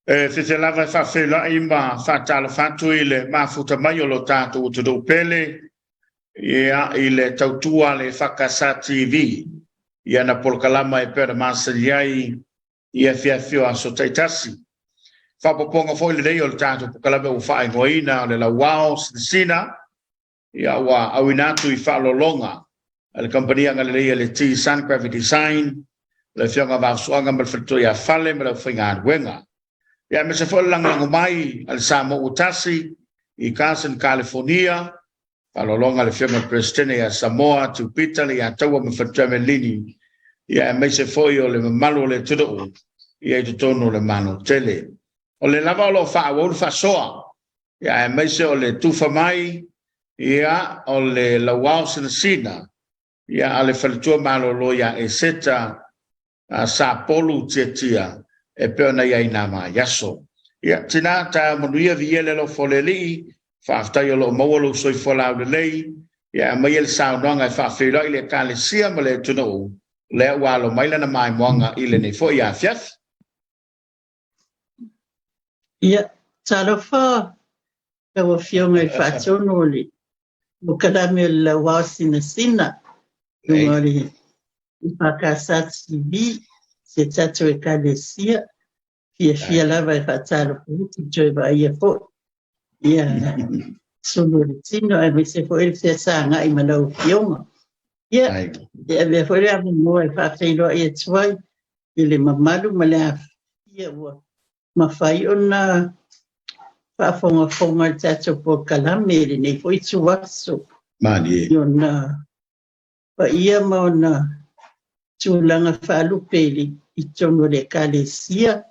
Se lava fa fela ima fa tala fatu ile mafuta mai o lo tatu o tudo pele ia ile tautua le EFKS TV ia na polkalama e pera masaliai ia fiafio aso taitasi fa poponga foi le dei o tatu polkalama u fa ingoina le Lauao Sinasina ia wa awinatu I fa lolonga le compania ngale le T Sun Graphic Design le fionga va suanga mal fito ia fale me le finga wenga. Ya me se foi lang mai al Samoa utasi I Carson California alolonga le firma Presidente ya Samoa tu Peter ya tawa me fatame lini ya me se foi o le malo le tudo ya tu tono le mano tele o le lava lo fa o fa soa ya me se o le tu fa mai ya o le Lauao Sinasina ya ale faltua malo lo ya eseta a sa polu tetia e pena ia inama yaso ia tina ta monuia viele lo foleli fa afta yo lo mawolo soi fola de lei ia mai el sa nonga fa filo ile kale sia male tuno le walo mai na mai monga ile ne fo ia fiaf ia talofa ka wo fionga fa tonoli mo kada me la Sinasina ngori EFKS TV se tato e kalesia fia lava e fatalo puti joe va ia fo ia sono ritino e se fo il se sanga I malau fionga ia e fo le amo mo e fa feilo ia twai ile mamalu mala ia wa ma fai ona fa fonga tato po kalame ne fo itu waso mani yona pa ia mauna tulanga falu peli I tono le kalesia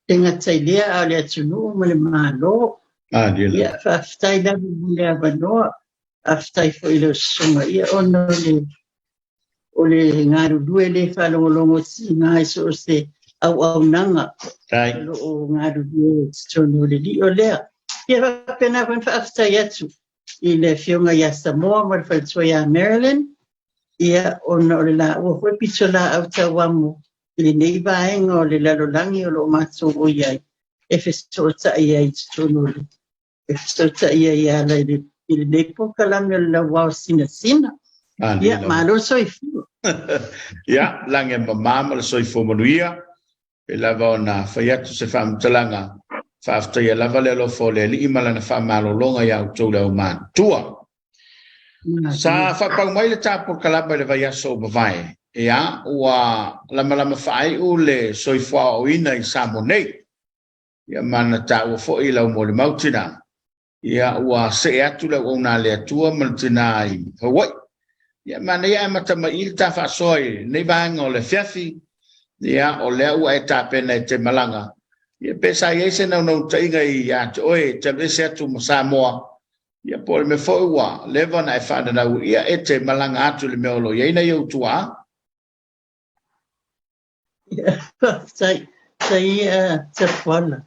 tenga tailea ale atunu male malo ia fa aftai la mule abanoa aftai fo ilo sunga ia ono le ngaru due le falongolongo singa iso se au nanga o ngaru due tono le li olea ia pena fa aftai atu ile fionga ya Samoa mal fa ya Maryland ia ona le la o foi pisola au tawamu le nei vaenga o le lalolangi o lo matso o iai e fesota ia tonoli e fesota ia la le nei pokalami o le Lauao Sinasina ia malo soifo ia lange mamama le soifo manuia e lava ona faiatu se faamutalanga faafta ia lava le alofo le alii ma lana faamalolonga ia outou le aumatua sa fa pa mai le tapo kalaba le vai aso vai ia wa lama fai u le soifua o ina I Samonei ia mana ta o fo ila mo le mautina ia wa se atu le ona le atua mantina I Hawaii ia mana ia mata mai ta fa soi nei bang o le fiafi ia o le u eta pena te malanga ia pesa ia se no tainga ia oi te vese atu mo Samoa ia por me foi wa leva na fa na ia ete malanga atu le meolo ia ina eu tua sai te fala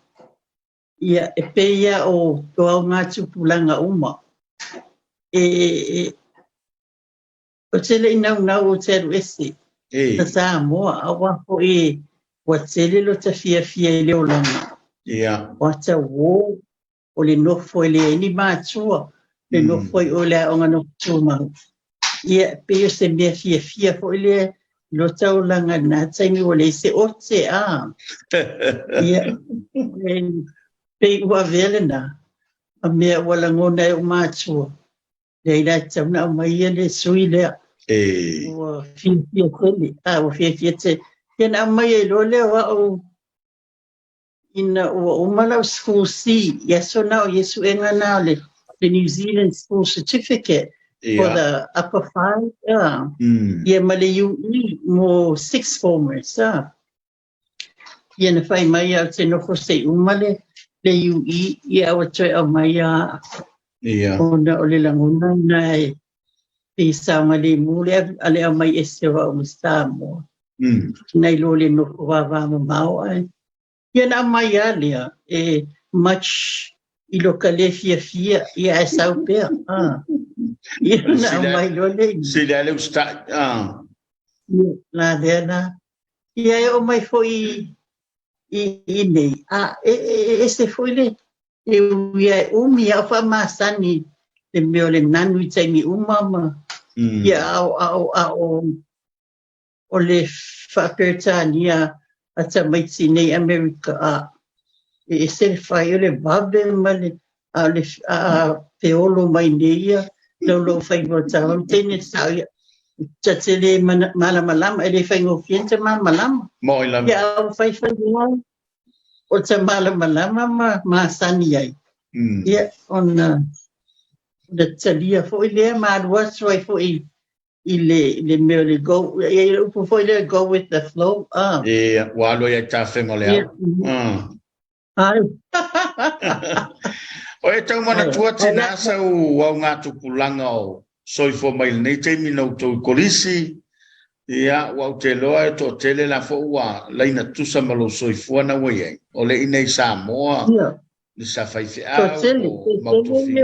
ia e pe ia o toa ngatu pulanga uma e o tele ina o teru ese ta Samoa awa po wa tele lo ta fia le olanga ia wa ta wo o le nofo le ni matua le nofo o le onga no tuma ia pe se me fia fo le lo tau langa na taimi o le se ote a ia pe ua vele na a mea wala ngona e o matua le ila tau na mai le sui le ua fia kwele o fia te kena mai e lo le o ina o malau school C so now yesu enga na le New Zealand school certificate for the upper 5 ia male UE mo 6 formers ia na fai mai au te nofo se umale le UE ia o te au mai ona o le langona nai pe saunga le mule ale au mai ese wa o mustamo nei lo le nofo wa mau ai ia na mai alia much I lokale fia ia sau pe ia na mai lo le se le usta la dena ia o mai foi nei se foi le ia umi a fa masani le meo le nanu i taimi umama ia o le whapertania a tamaiti nei Amerika se fai o le babe ma le peolo mai neia lo fai mo tau tene sa Tatele malamalama ele fai ngofiente malamalama. Mo ila. Ya au fai ngau. O te malamalama ma sani ai. Ya on the talia fo ile ma was right for ile merely go ya for ile go with the flow. Walo ya tafe ngole. Ai. O e tau mana tua tina sa o ngā tupulanga o soifo mai nei te mina o tau kolisi ia wau te loa e to tele la fo ua laina tusa malo soifua na wei o le inei Samoa ni sa fai au o mautofi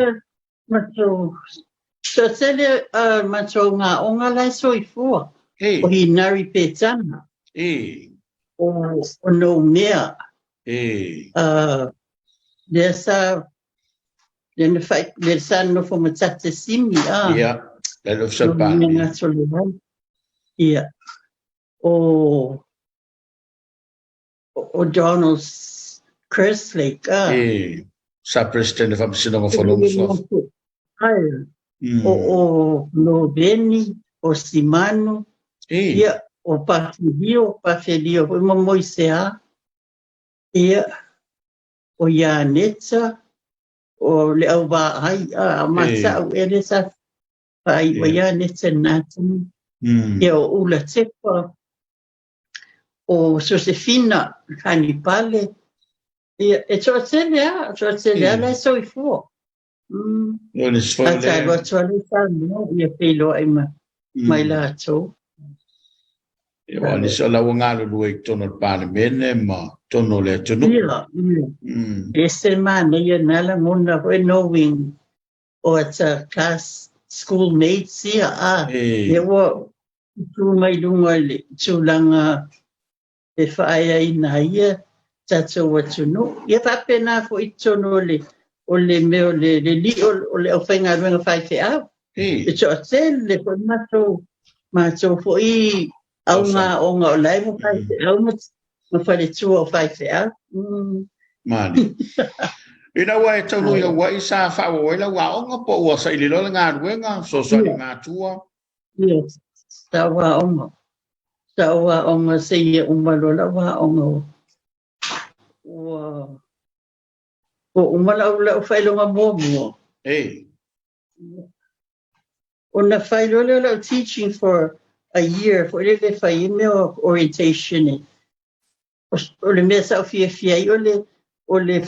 so tele macho ngā o ngā lai soifua o hi nari petana o no mea then the fact that son no from a chat simi yeah that of so bad yeah o Donald Kerslake sa president of Missionary Committee o no Beni o Simano yeah o Pafelio o Moisea yeah o Yanetsa o le au ba ai masa o ele sa pai o Yanetsa natin o ula tepa o Josefina Canipale e tsotsele la soifo Yon is for ata lo tsole sa no ye pelo ai mai la tso Yon is ala wanga lo e tono parlemene ma tono le tono este man ye nala mona ko knowing o it's a class schoolmates here ye wo tu mai lunga le tulanga e faia ina ye tatso watuno ye fa pena fo itono le o le meo le li o le ofenga venga fai fe a e cho le ko mato fo I au nga o nga lai mo fai au mo fai tu o fai fe a mani ina wa e tau ya wa isa fa wa la wa o nga po wa sai le lo nga wenga so nga tua yes tawa o nga se ye umalo la wa o nga o umala o fai lo nga mo ona fai lo teaching for a year for le fai email orientation o le mesa o fia o le o le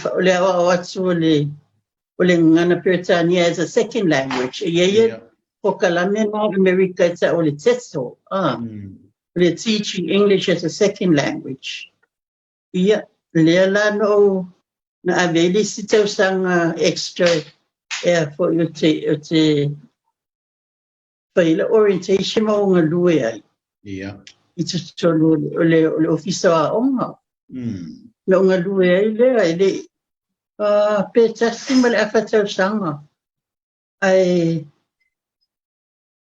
ngana Peretania as a second language ye po kalamena America it's o le teso le teaching English as a second language ia le la no na aveli si te usanga extra for you te faila orientation mo nga lue ai it's so le officer onga no nga lue ai le peta simal afata usanga ai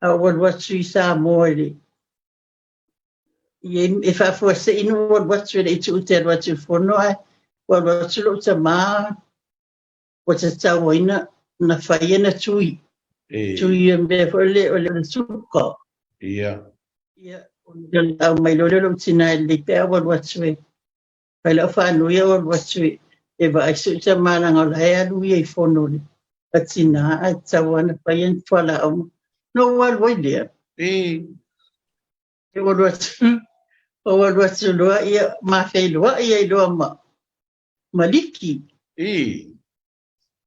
what you sa more if I foresee in what should it to what you for no I what you look ma what is tawina na faina tui mbe for le suka on mai lo tina le pe what you pela fa no what you e ba su ma na ngala ya lu ye for no tina tawana fain fala no what way there what you do ia ma fe lo ia do maliki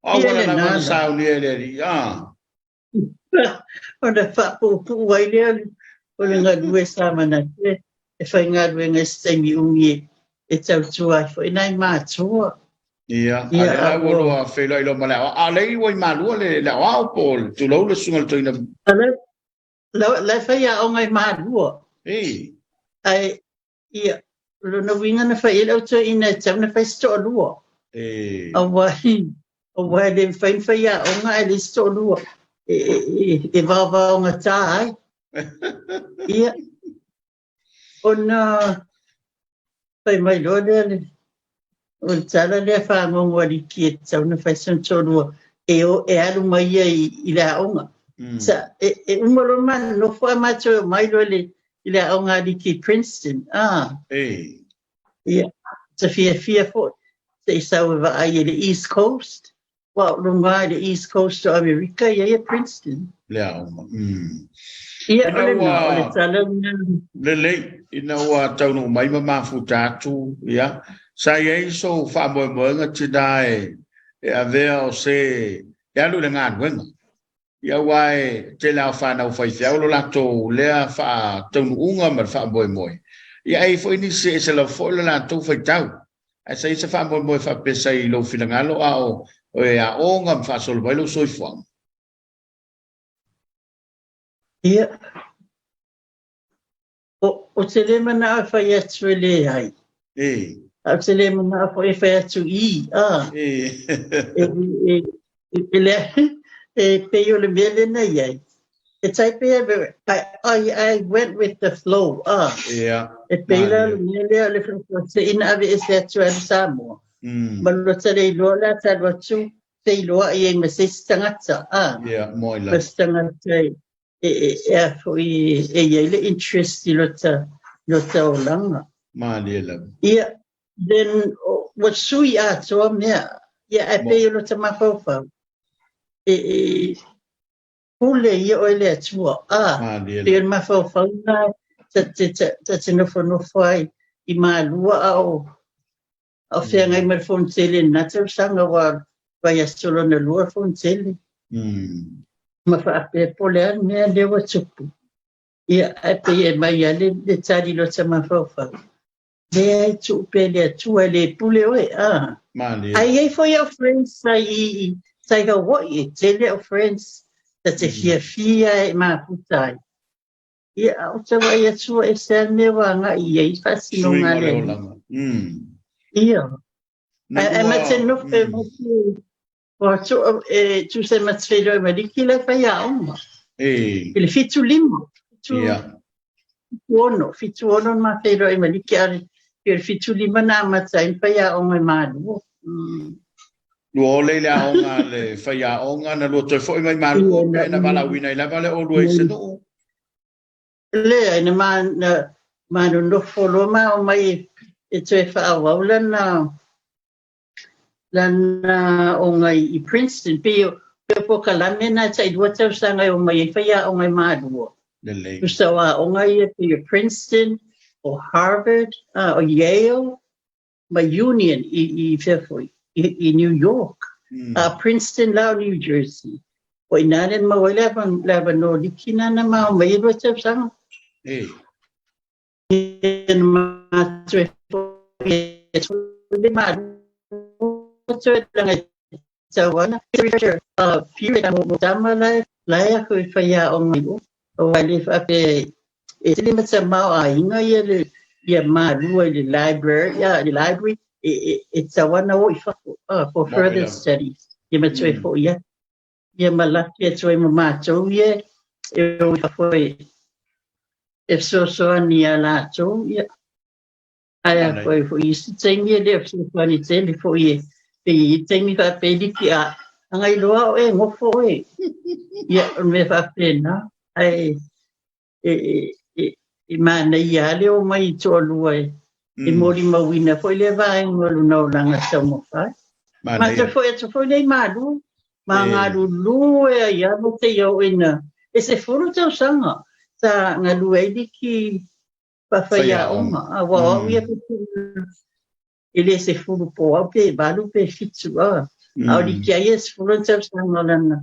wala na sa le ona fa pu wai le o le ngadue sa mana e fa ngadue ngesemi ungi e tau tua fo nai ma tua ala wolo a fe lo mala a le wai malu le la wa pol tu lo le sungal to ina la fa ya o ngai ma lua ai ia Lona winga na fai lau to ina tau na fai sto lua. Awai le fai a o nga le sto lua. E vava o nga tai. Ia. Ona fai mai lo le. O tala le fa ngongo di ki tau na fai sto lua. E alu mai i la onga. Sa umalo man no fa macho mai lo le ila onga di ki Princeton. Yeah. So fear for they say over the East Coast. Well, lunga the East Coast of America, yeah, Princeton. Yeah. Yeah, le ina wa taunu mai ma futa tu ya sai so fa mo nga tidai e avea o se ya lu le ngan wen ya wai te la fa na fa ia lo la to le fa taunu unga ma fa mo ia ai foi ni se la fo la to fa tau a sai se fa mo fa pesa i lo filangalo o ya o ngam fa sol vai lo soi fo yeah. O te le mana a whai atu le hai. A te le mana a whai atu i. E peo le mele na iai. E tai pea, I went with the flow. Yeah. E peila le mele a le whai ina ave e se atu anu Samoa. Malo ta le iloa la ta watu, te iloa i e masis tangata. Yeah, moi la. Mas tangata le interest i lota o langa. Ia, then what sui a toa mea, ia e pe i lota mawhauwhau. Pule i o ele atua, pe i mawhauwhau na, ta te nofo ai i maalua au whea ngai mar fontele na tau sanga wa vai asolo na lua fontele. Ma whaape pole an mea lewa tupu. Ia ape e mai ale le tari lo ta mawhauwhau. Le ai tupe le atua le pule oe, Ai ei foi ao friends sai ka woi, te le au friends, ta te fia e maputai. Ia au ta wai atua e se me wanga i ei fasino ngā le. Ia. E ma te nofe mati. Tu se matfeiro e mariki le fai a oma. Ele fitu limo. Fitu ono ma feiro e mariki ale. Ele fitu lima na mata in fai a oma e malu. Luo le le aonga le fai a onga na luo toi foi mai malu. Na mala wina i lava le olu e se no. Le ai na manu no folo ma o mai e toi fa a waula na lana o ngai i Princeton peo po kalame na tai dua tau sanga o mai whaia o ngai maadua. So o ngai e Princeton o Harvard o Yale ma Union i Fefoi i New York. Princeton lao New Jersey. O inanen ma o leva no likina na ma o mai dua tau sanga. In ma tue maadua. So lang sa wana period mo tama la ko faya o ngigo o wali fa pe itili sa mao inga ya ma duwa the library it's a one o for further studies ya ma tue fo ya ma tue ma to ye e fo if so ni ala to ya aya fo is tengi de so ni tele fo ye pe tengi fa pe di ki a ngai loa e ngofo e ia me fa pena ai mana ia le o mai to lua e mori mawina foi le vai ngolu no langa samo fa ma te foi le madu ma ngaru lu e ia no te yo ina e se furu te sanga sa ngalu e di ki pa fa ia uma wa ia ele se furu po au pe balu pe fitu au di kia yes furu te sanga lana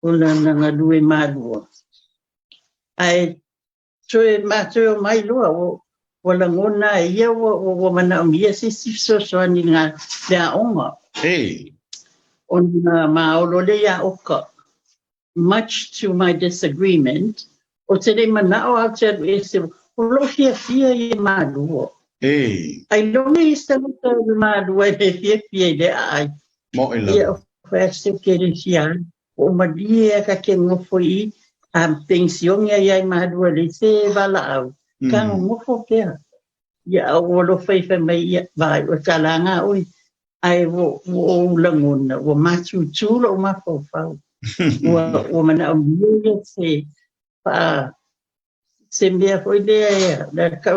ngalu e madu ai Tue mateo mai loa wala ngona ia wo mana mia si so ni nga le onga ona maolo le ya oka much to my disagreement o te le mana o ate ese lo fia i malu Ai longa isa mo ta madua de fie de ai. Mo ila. Ia first kerisian o madia ka ke ngofoi am pension ia madua de se Lauao. Kan ngofo ke. Ia o lo fai mai ia vai o talanga oi. Ai wo langona wo machu chulo o mafofau. Wo mana o se pa se mea foi de da ka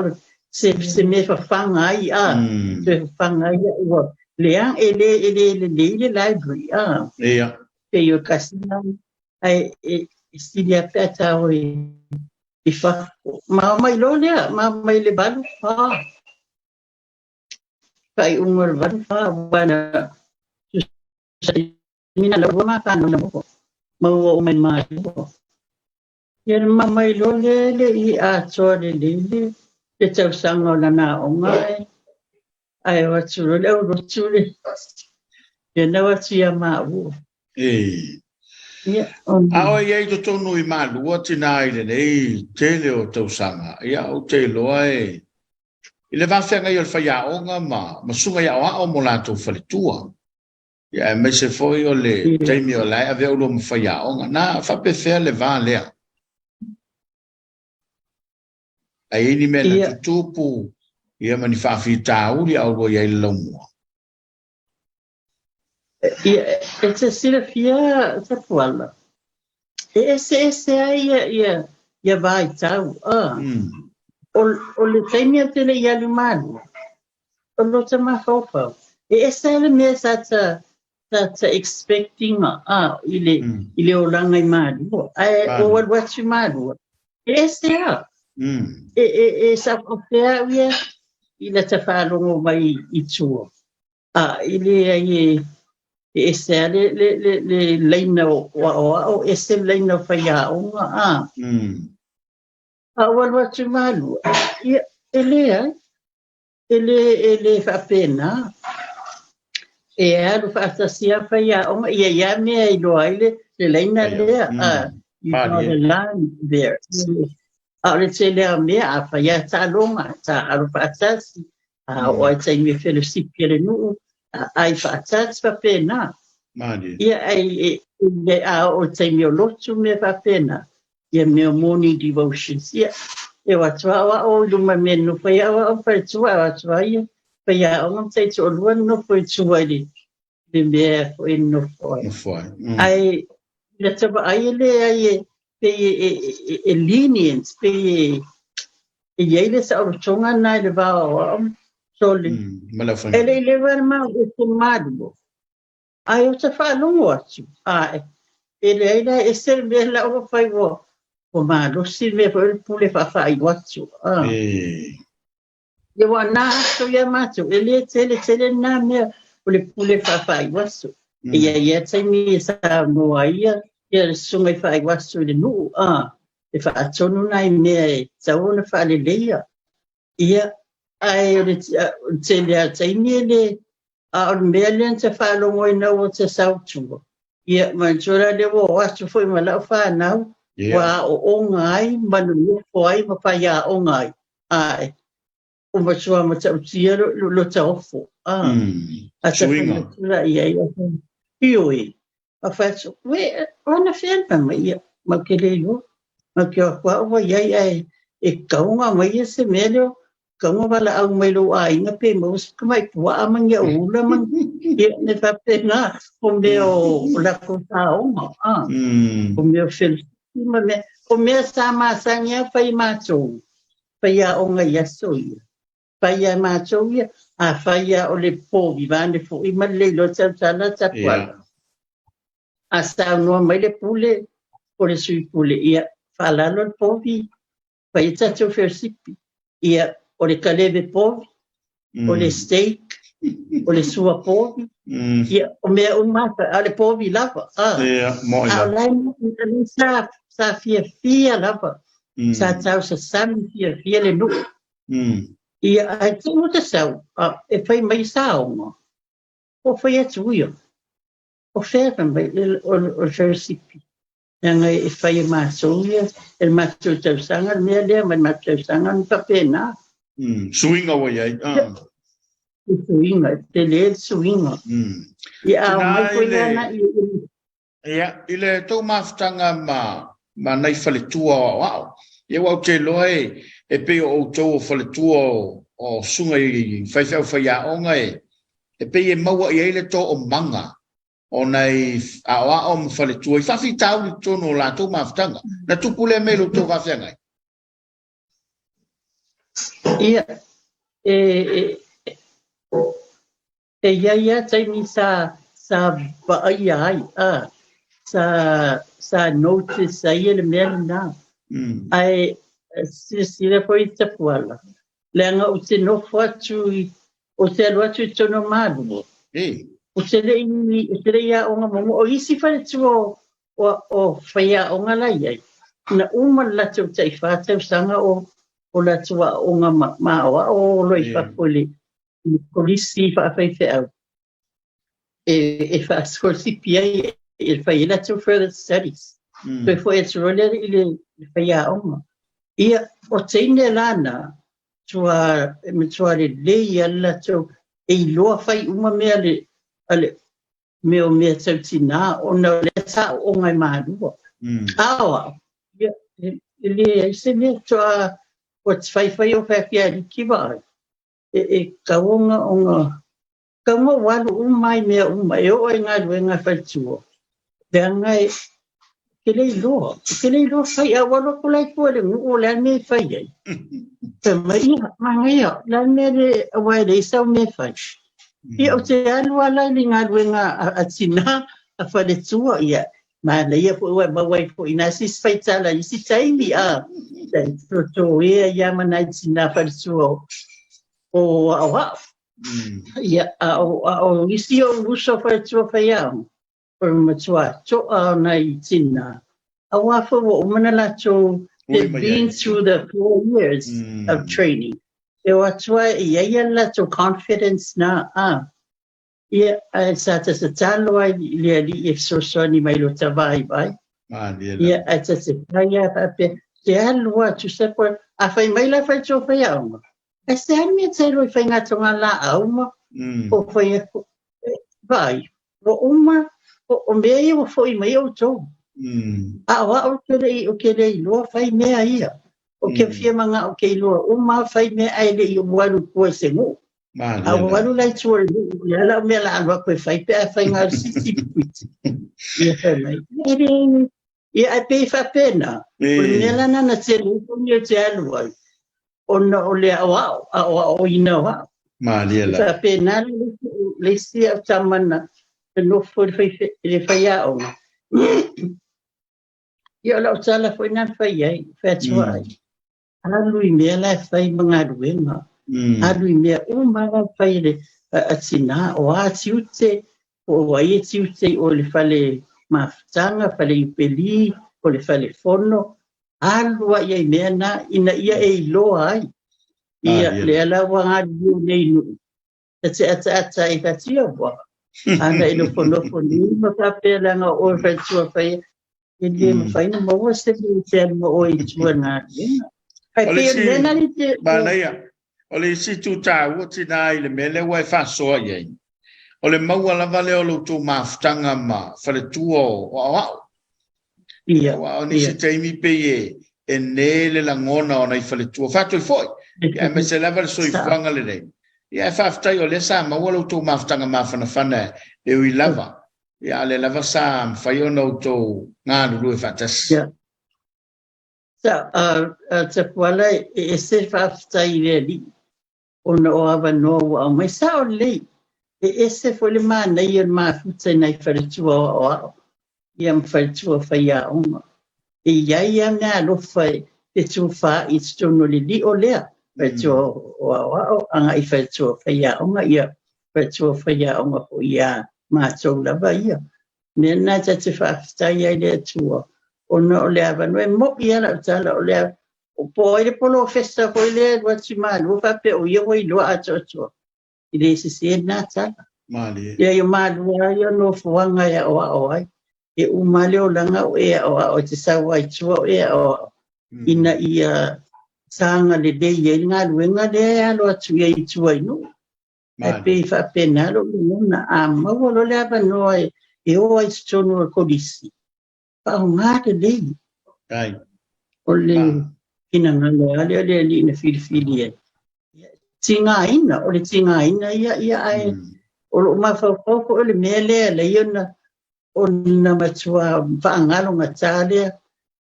se me fa fanga ai se fanga ai wo leang ele library pe yo kasina ai studia peta oi ifa ma mai lo le ma mai le balu kai umur balu bana mina la ma ka no mo o men ma Ia mamai lo le I ato le tau sanga o na o ngai. Ai watu lo le o rotu le. Ia na watu ia mau. Awa iai to tonu I malua tina I le nei tele o tau sanga. Ia o te loa I le wawhenga I o whaiaonga ma sunga ia o mo lato whalitua. Ia me se foi o le teimi o lai a veo lo mo whaiaonga. Na whapewhea le vā lea. Ai ni me na tutupu ia mani whawhitau li au lo iai laumua. E te sira fia te puala. Ese ai ia vai tau. O le teimia te le ia lumanu. O lo te mawhawhau. Ese le mea sa ta expecting ile o langai manu. O watu manu. Ese a. Sa opea ia ila te whalongo mai I tua. Ile ai ese le leina o ese leina whaiaonga. Watu malu. Ele whapena. Aru whaatasia whaiaonga. Ia mea I loa le leina lea. You draw the line there. Le te lea mea a whaia tā longa, tā aru whaatasi, o ai tai me fellowship le nuu, ai whaatasi whapena. Ia ai o tai me o lotu me whapena, ia me o morning devotions, ia e watua o luma me no whaia o whaitua, watua ia, whaia o ngam tai o lua no whaitua le mea o no whai. Ai, le tapa ai le ai e lenience pe ele sa o tonga na le va o soli ele levar ma o tomado ai o te fa longo atu ele e ser bela o fai o malo si me pule fa I watu ye wana so ya macho ele tele na me pule fa I watu ia tai mi sa no ai Ia sunga I whai wasu le nuu, e wha atonu nai mea e tau na wha le leia. Ia, ai te lea taini le, o mea lea te wha longo I nau o te sautungo. Ia, mantura le wo wasu foi ma lau wha nau, wa o ngai, manu lufo ai, ma whaia o ngai. Ai, o masua ma tau tia lo taofo. A te whanakura ia, ioi. A faço, ona fena mai ma kelelo ma ke kwa wa ia e kaunga mai se melho kaunga wala au mai lo ai na pe mo mai wa amanga ula man ne fa pena o meu la cosa o meu fel o meu sama sanya fai macho fai a onga ia soia fai a macho ia a fai a o le po vivane fo I malle lo tsala tsapwa Asta no mai le pule o le sui pule ia falalo le povi pa ita te ofersipi ia o le kaleve povi o le steak o le sua povi ia o mea umata a le povi lava a lai sa fia lava sa tau sa sami fia le nu ia a te muta sau e fai mai sa o fai atu ia o ferra mai o fersipi nga e fai maso ia el maso tau sanga mea lea mai maso sanga no papena Swinga wa ye. Swinga, te le swinga. Ia mai ko na ia ile to maftanga ma nei fale tua wow. Ia wa te loe e pe o to fale tua o sunga i fai ya onga e pe e maua i ele to o manga. O nei a o fale tua i fafi tau to no la to maftanga. Na tupule me lo to gafenga. Ia ia taimi sa ba ai sa notice ai le merna ai sira foi tapuala lenga o te no fatu o te loatu tono malu o te le ia o ngamo o isi fale tu o faia o ngala ia na uma la tu te fata sanga o la tua o ngama ma o lo i fakuli polisi fa fa fa e fa scorsi pia il fa ila to further studies so foi it's really il fa ya uma ia o tene lana tua le ia to e lo fa uma me ale me tsatina ona le sa o ngai malu awa ele se me tua what's fa o fa pia ki ba e kaunga onga kaunga walu mai me mai o nga luenga fatuo dengai kele lo sai a walu kulai pole o la me fai te mai mangai la me le wa le sa me fai e o te alu ala ni nga luenga atina a fatuo ia ma le ia po wa wai po ina si fai tala si taimi a to ia mana tina fatuo o ia o isi o uso fa tu fa ia por matua to na itina awa fo o mana la to they've been through the 4 years of training e wa tua ia la to confidence na ia sa talo ia li so ni mai lo tavai bai ia sa ia pe te alwa tu se por a fa mai la fa tu fa ia esse é minha cero e fenga tonga la uma o foi vai o meio foi meio to o que ele lo fai me aí o que fia manga o que lo uma fai me aí le o walu ko se mo a walu lai tuor la me la va ko fai pe fai ngar si e fai mai e a pe fa pena o me la na cero o me te alwa ona o le o ina wa sa pena le sia tamana no foi le faia o ia la sala foi na faia fatua alu me la fai manga duenga alu me uma fai le atina o atiute o ai tiute o le fale maftanga fale peli o le fale fono alua ia mena ina ia e loa ai ia le ala wanga nei no te ata e fatia bo ana ino fono ni ma papela nga o fatua fai ele me fai no mo se te mo o i tuana ai pe nena ni te balaya ole si tu ta wo ti dai le mele wa fa so ye ole mau ala vale o lo tu maftanga ma fale tuo ia wa ni se taimi pe e nele la ngona ona I fale tu fatto il foi e me se lava so I fanga le nei ia fa ftai o le sa ma wo tu maftanga ma fana e wi lava ia le lava sa fai ona to ngadu lu fatas sa te pala e se fa ftai le di ona o ava no o mai sa o le e se foi le mana ia ma futai nei fale tu o ia me fale tu fai a uma e ia na lo fai e tu fa it's to no li o le pe tu o anga I fai tu fai a uma ia pe tu fai a uma po ia ma so la va ia nena te fa stai ai le tu o no le ava no mo ia la tala o le o po ile polo festa po ile wa ti ma lo fa pe o ia o lo a to ile se na tala mali ia yo ma ia no fuanga ia o ai e umale o langa o te sawa I tua e o ina ia sanga le de ye nga luenga de alo atu ye tuai no e pe fa pena lo na ama lo le aba no e o ai stono ko disi pa nga de ai ole ina ngalo ale ali na fili tinga ina ia ai o lo ma fa ko le mele le yona o na matua fa ngalo ngatale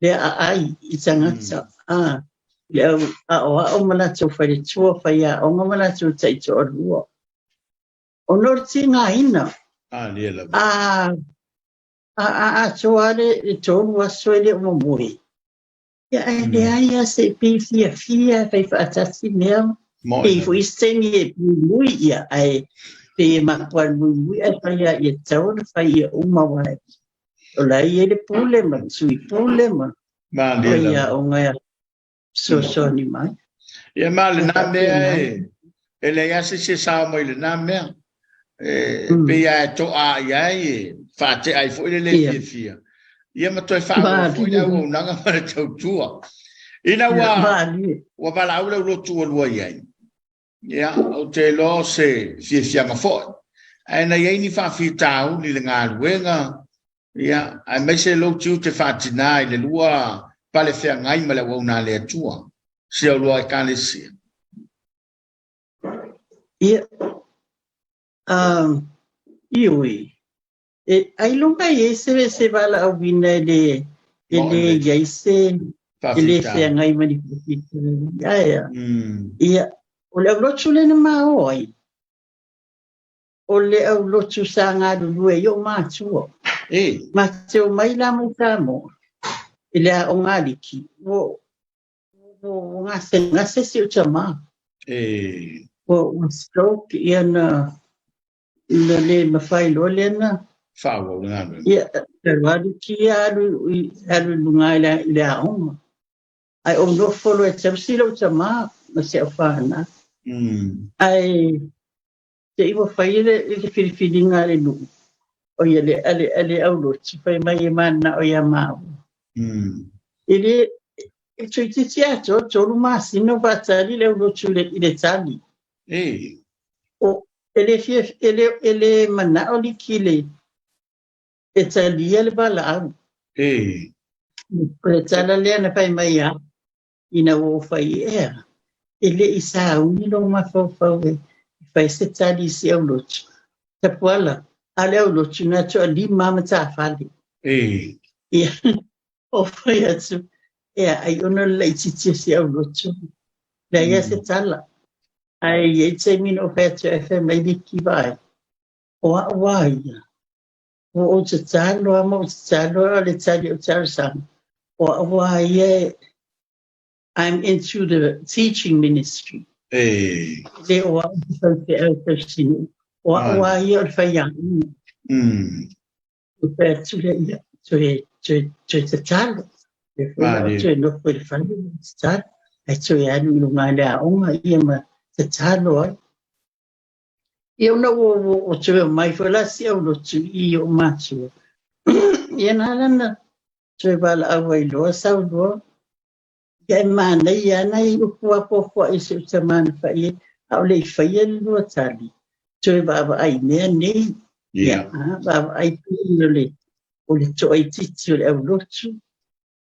le ai itanga le o mana tu fa le tua fa ia o mana tu tai to ruo o no tinga ina le la tuale e to wa soile mo moi ia le ai se pe fia fa atasi mea e fu isteni e mui ia ai pe makwan mui ai fa ia e tau fa ia uma wai o la ia le problema sui problema ia o ngai so ni mai ia male na mea ele ia se sa mo ile na mea pe ia to a ia fa te ai fo ile le fia ia ma toi fa fo ia o nanga ma tau tua ina wa bala ula lo tu lo ia ia o te lo se fia ma fo ai na ia ni fa fi tau ni le nga luenga ia ai mai se lo tu te fa tina ile lua pale fia ngai ma le wa na le tua se o lo ka le si ia ioi ai longa se bala au bina le ia se ele fia ngai ma ni ia o le lotu le na maoi o le au lotu sanga lu e yo matua ma te o mai la mo tamo ele o ngaliki o ngase si o chama o stroke ia na le mafai lo le na fawo na ia te wadu ki alu lunga le aonga ai o no folo e tsamsi lo chama ma se o fana ai te iwa fai le filifilinga le lu o ia le au lo fai mai e mana o ia mau ele e tui ato tolu masino vatali le au lo tule ile tali o ele mana o li kile e tali ele bala au le tala le na fai mai a ina o fai ele isa uni lo mafau fai se tali si au lo tapuala ale au lo tuna to ali mama ta fali ia o fai atu ai ona le titi si au lo tu le ia se tala ai e te mino fetu e mai di ki vai o ia o te talo amo te talo le tali o tarsan o ia I'm into the teaching ministry le o te au o ia o fai yang o fetu le ia te talo le no foi fani start ai tu ia no lunga le aonga ia ma te talo ai eu não o tive mais foi lá se eu não tive o macho ia na tive bala ai lo saudo que mana ia na i po isso semana fai au le fai no tali tive baba ai nei ia baba ai le o le toi titi le au lotu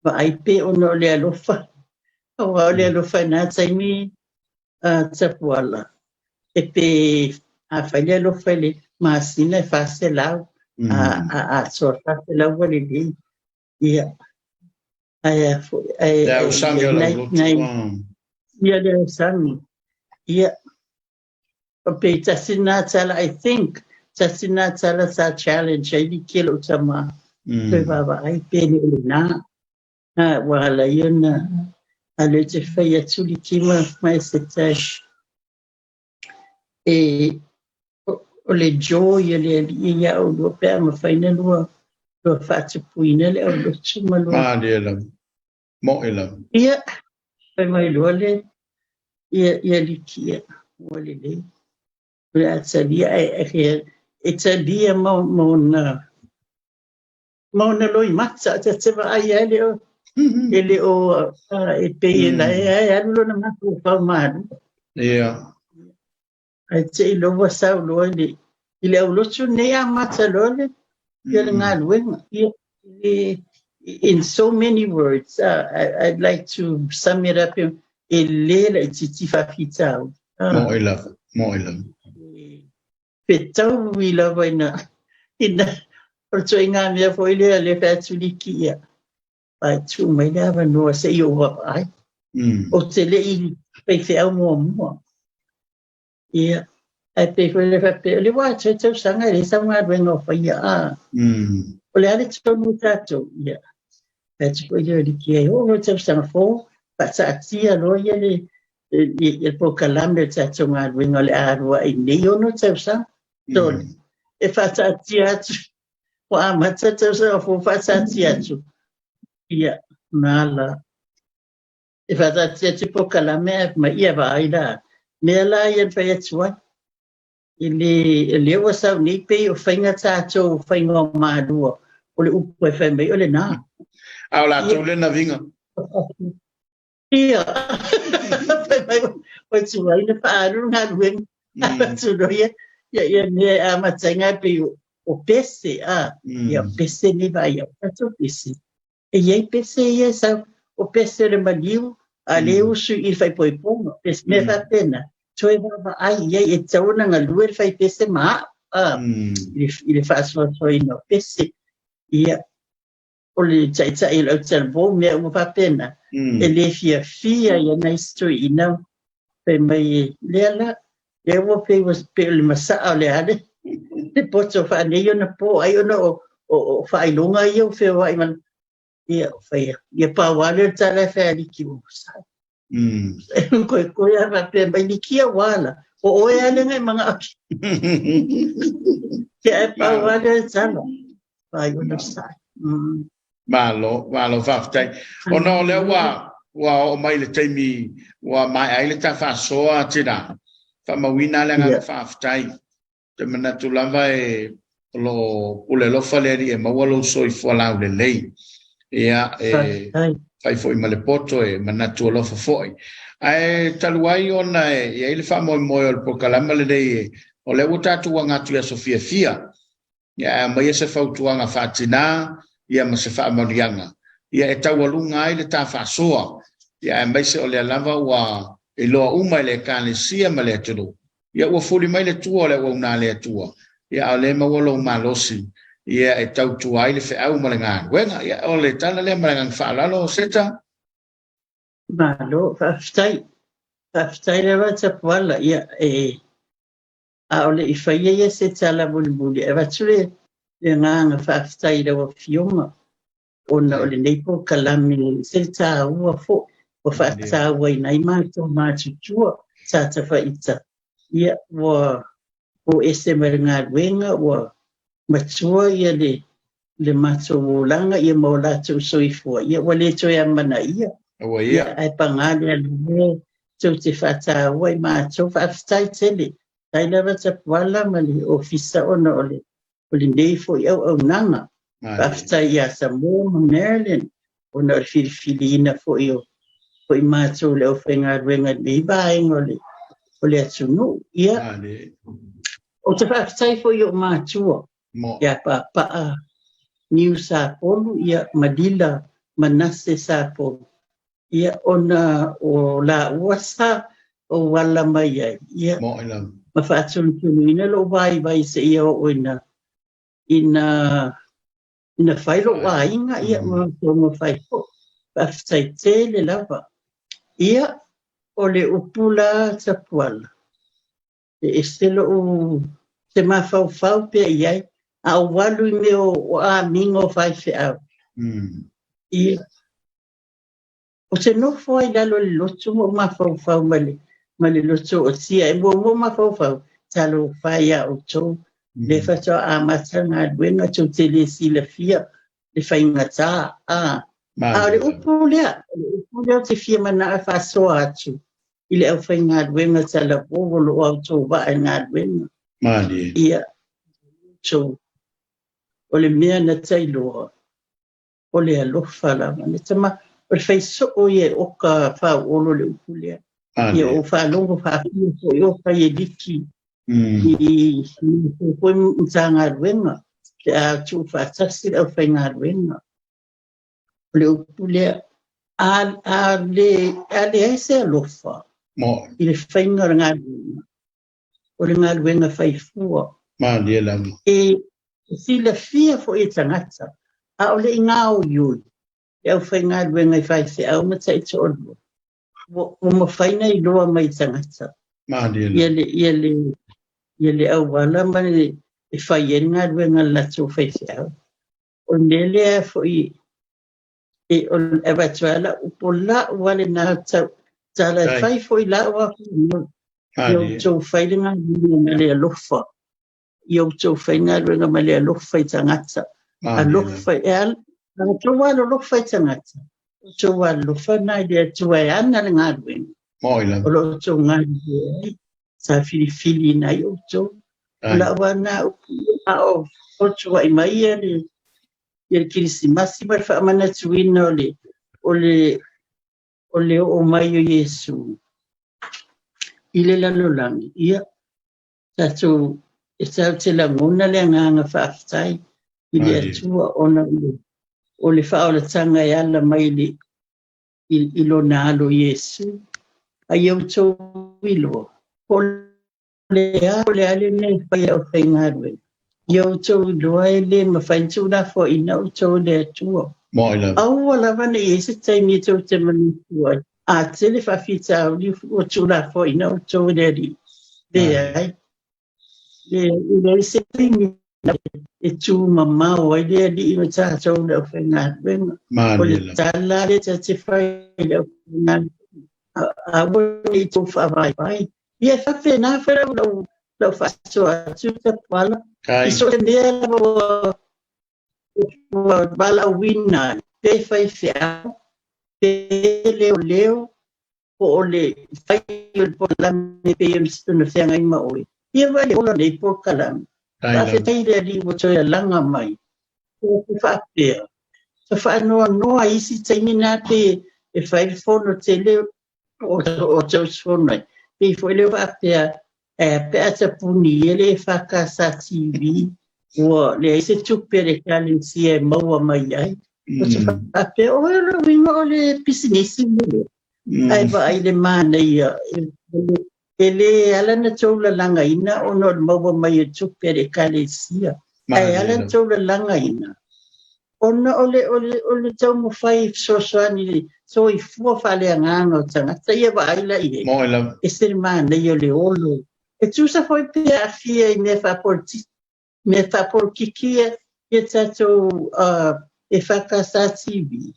ba ai pe ono le alofa o le alofa na taimi tapuala e pe a fai alofa le masina fa se lau a sorta se lau le di ia ai o sangue la ia le sangue ia o pe tasina tala I think tasina tala sa challenge ai di kilo tama pe baba ai pe le na wala yona ale te fai atu li kima mai se tash e o le joy le ia o lo pe ma fai na lua lo fatu puina le o lo tuma lo le mo ela ia fai mai lo le ia li kia o le atsalia e tsalia mo na lo i matsa te te vai ele ele o e pe la e alo na mafu fa madu Yeah. ai te lo wa sa lo ile o lo tu ne a matalole ele ngalwe in so many words I'd like to sum it up ele la titi fa fitau Mo ila petau wi la ina o to inga me fo ile le fa tu likia ai tu mai la no se yo wa ai o te le I pe fe au mo ia ai pe ko le fa pe le wa che sanga le sanga vengo fa ia o le ale to no tato ia pe ko ile likia o no che sanga fo pa sa tia no ia le il po calambre tato ma vengo le arwa I ne yo no che sanga don e fa sa tia wa ma che sanga fo fa sa tia ia nala e fa sa tia tipo calambre ma ia va ida me la ia fa tua ele wa sa ni pe o fainga tato fainga madua o le upu e fa me o le na au la tu le na vinga ia o tua ina fa aru na wen tu do ia ne a matanga pe o pese ia pese ni vai o tu pese e ia pese ia sa o pese le maliu a le usu I fai poiponga pese me fa pena Toi baba ai e tau na ngalue fai pese ma ile fa so no pese ia o le tai le tel bo me o fa pena ele fia ia na history ina pe mai lela e wo pe was pe le masa ale ade te poto fa ne yo na po ai no o fa ilunga ia fe wa man ia fa ia pa wale tala fa ali ki usa ko ya va pe mai likia wala o ale ngai mga ke pa wale tsalo pa yo na sa malo faftai ono le wa o mai le taimi wa mai ai le ta fa soa tira fa mawina le nga faftai te mana tu lava lo lo faleri e mawalo soi fola le lei ia fai foi male poto e mana tu lo foi ai taluai ona e ile fa mo o proclama le dei o le uta tu nga tu ya sofia fia ya mai se fa tu nga fatina ia ma se fa morianga ia e tawalunga ai le ta fa soa ia mai se o le lava wa e lo uma le kane sia male tu ia o fuli mai le tu o le una le tu ia le ma wo lo malosi ia e tau tu ai le fe au malenga wenga ia o le tana le malenga fa la lo seta malo faftai le va tsapwala ia a ole I faia ia se tala bulbuli e vatsule le nganga faftai le wa fioma ona ole nei po kalami se ta ua fo o fata wa nai ma to ma tua sa ta fa ita ia wa o ese marenga wenga wa matua ia le mato langa ia mo la tu soifo ia wale to ya mana ia ai pangale le to te fata wa ma to faftai tele tai lava wala mali ofisa ona ole nei fo ia o nanga faftai ia Samoa Maryland ona filifilina fo io foi mato le ofenga wenga nei bai ole atunu ia o te faftai fo io matua ia pa New Sapolu ia Madila Manase Sapolu ia ona o la wasa o wala mai ia ma fatun ina lo vai se ia o ina failo wa inga ia mo fai po aftai tele lava ia o le upula tapuala e estelo o te mafau pe ia a walu me o a mingo fai fe au ia o se no foi da lo lotu mo mafau mali lotu o sia e mo mafau talo fai o to le fato a matanga wenga to tele si le fia le fai ngata le upula te fia mana fa so atu ile o fai ngad wenga tala bo lo o to ba ngad wenga ia so o le mea na tailo o le alofa la ma tama o fai so o ye o ka fa o lo le upule ye o fa longo fa o fa ye diki i ko mtsanga wenga a tu fa tsasi o fa ngarwenga le upule a le ese lofa mo il fa ngarwenga o le ngarwenga fa ifua ma le la e si le fia fo e tangata a o le ngau yu e au fa ngarwenga fa se au mata i tolo o mo faina i loa mai tangata ma le Yele au wala mani e fai e ngarwenga la tu fa se au o nele fo i e o eventuala upola wale na tala fai fo i la wa yo tu fai nga le lofa yo tu fai ngarwenga ma le lofa i tangata a lofa e al na tu wala lofa i tangata tu wala lofa na dia tu e ana ngarwenga mo ila o lo tu ngarwenga sa fili na yo tu la wana o tu wa mai ele Krismasi ma fa mana tuina ole o mai o Yesu ile la lolangi ia tatu esa te la mona le nganga fa aftai ile atua ona ole fa ole tanga ya la mai le ilo na lo Yesu ayo to wilo ole ale ne fa ya o ngarwe yo to lo ele ma fa tu na fo ina to le atua mo ila au wala vane ese taimi to te manu tua a tele fa fita li o tula fo ina o to le di de ai de se taimi e tu mama o de di o ta to le fa na ben o le tala le te fa le na a wo ni to fa vai vai e fa fe na fa lo fa so a tu te pala i so de bala wina te fai fea te leo po ole fai po la me pe yo stuna fea ngai ma oi ia vale ola nei po kalam fa fe te le li mo toya langa mai ko fa fea fa no ai si te mina te e fai fono te leo o te fono pe fo le fa fea pe ata puni ele fa ka sa TV o le se tupe le kali si e maua mai ai o se fape o lo wingo o le pisinisi mule ai ba ai le mana ia ele ala na toula langa ina o no maua mai e tupe le kali si ai ala toula langa ina ona ole tau mo fai soani so i fua fale nganga o tanga ia ba ai la ie e se mana ia le olo e tu sa foi pe a fia i ne fa porti me fa por kikia e tato e fa kasa TV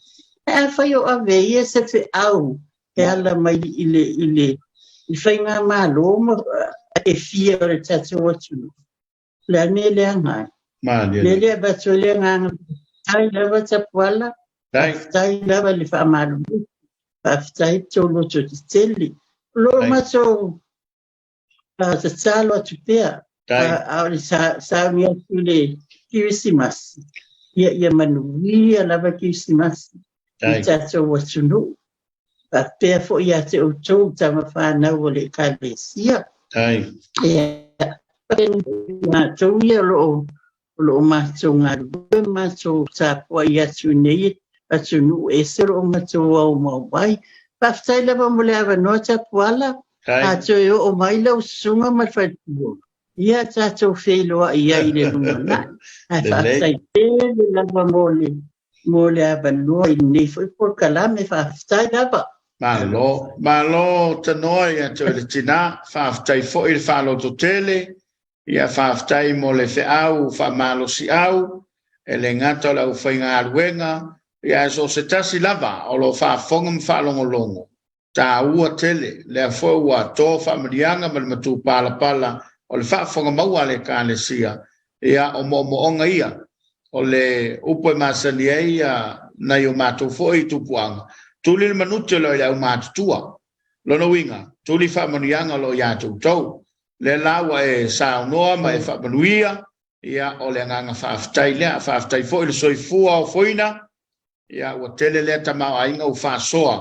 e fa yo ave e se fe au e ala mai ile i fa nga malo e fia o tato watu la ne le anga le ba to le anga ai le ba tapwala ai le ba le fa malo ai to lo to teli lo ma so sa salo tu pea sa mi le Christmas ia manui lava Christmas i tato watu pa pea fo ia te utou tama whanau o le kalesia ma tau ia lo matou ngarue matou sapua ia tu nei atu nu ese lo matou au mawai pa ftai lava mo le avanoa tapuala a toi o mai lau sunga ma fatu ia tatou feiloa ia i le lumana a whaaftai tele lava mo le avanoa i nei foi por kalame whaaftai lava malo tanoa ia toi le tina whaaftai fo i le whaaloto tele ia whaaftai mo le whiau whamalo si au e le ngata lau whainga aruenga ia so se tasi lava o lo whaafonga mwhalongolongo ta ua tele le fo ua to whamarianga ma le matu pala pala o le whaafonga maua le kālesia ia o mo ia o le upo masani ia na i o mātou fo i tupuanga tuli le manute lo ia o mātutua lono winga tuli whamarianga lo ia tau le lawa e saunoa ma e whamanuia ia o le nganga whaaftai lea whaaftai fo i le soifua o foina ia ua tele le tamau ainga u whasoa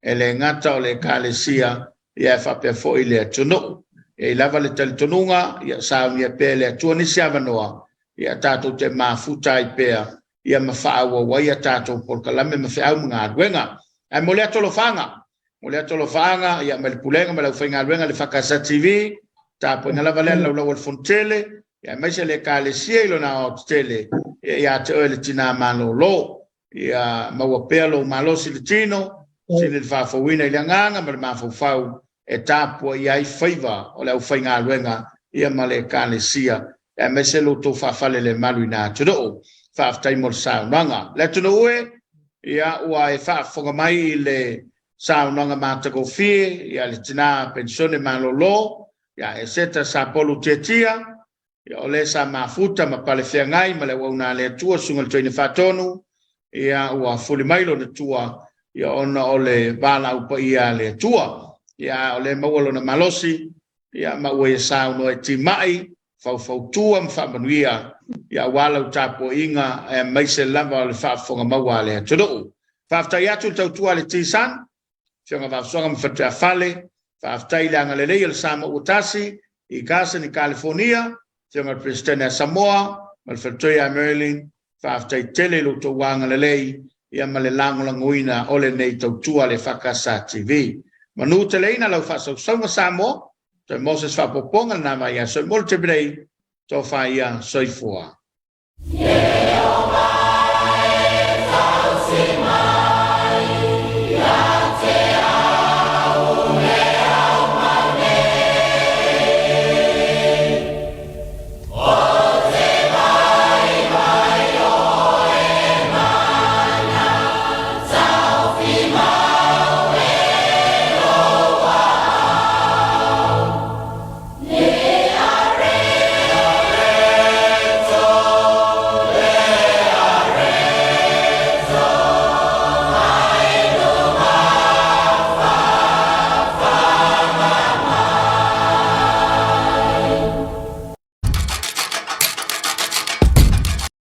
e le ngata o le kalesia ia whapea fo i le tunu. E lava le talitonunga ia sao ia pe le tuanisi avanoa ia tātou te mafuta i pea ia mawhaaua wa ia tātou polkalame mawhiau mga aduenga. Ai mo le atolofanga. Mo le atolofanga ia me le pulenga me le uwhainga aduenga le whakasa TV tāpo inga lava le lau al fontele ia maise le kalesia ilo na o tele ia te oe le tina malolo ia maua pea lo malosi le tino sili le whafawina i le nganga ma le mawhawhau e tāpua ia i whaiva o le au whainga aluenga ia ma le kalesia e me se lo tō whawhale le malu i nā tudoo whaftai mo le saunanga. Le tunu ue ia ua e whaafonga mai i le saunanga mātako fie ia le tina pensione malolo ia e seta sa polu tetia ia o le sa mafuta ma pale whea ngai ma le wauna le tua sunga le toine whatonu ia ua fuli mailo le tua ia ona o le bala upa ia le tua ia o le maualo na malosi ia maua ia sauno e timai fau tua mwhamanuia ia wala utapo inga e maise lava o le whaafonga maua le tudou. Whaaftai atu tau tua le tisan whionga whaafsonga mwhatua fale whaaftai le anga le lei le Samoa utasi i Gasa ni California whionga Presidente Samoa ma le whatoia Maryland whaaftai tele luto wanga le lei ia ma le langolanguina o le nei tau tua le whakasa TV. Manu te leina lau whasausaunga Samoa, toi Moses whapoponga na mai a soi molte brei, tō whaia soifua. Yeah.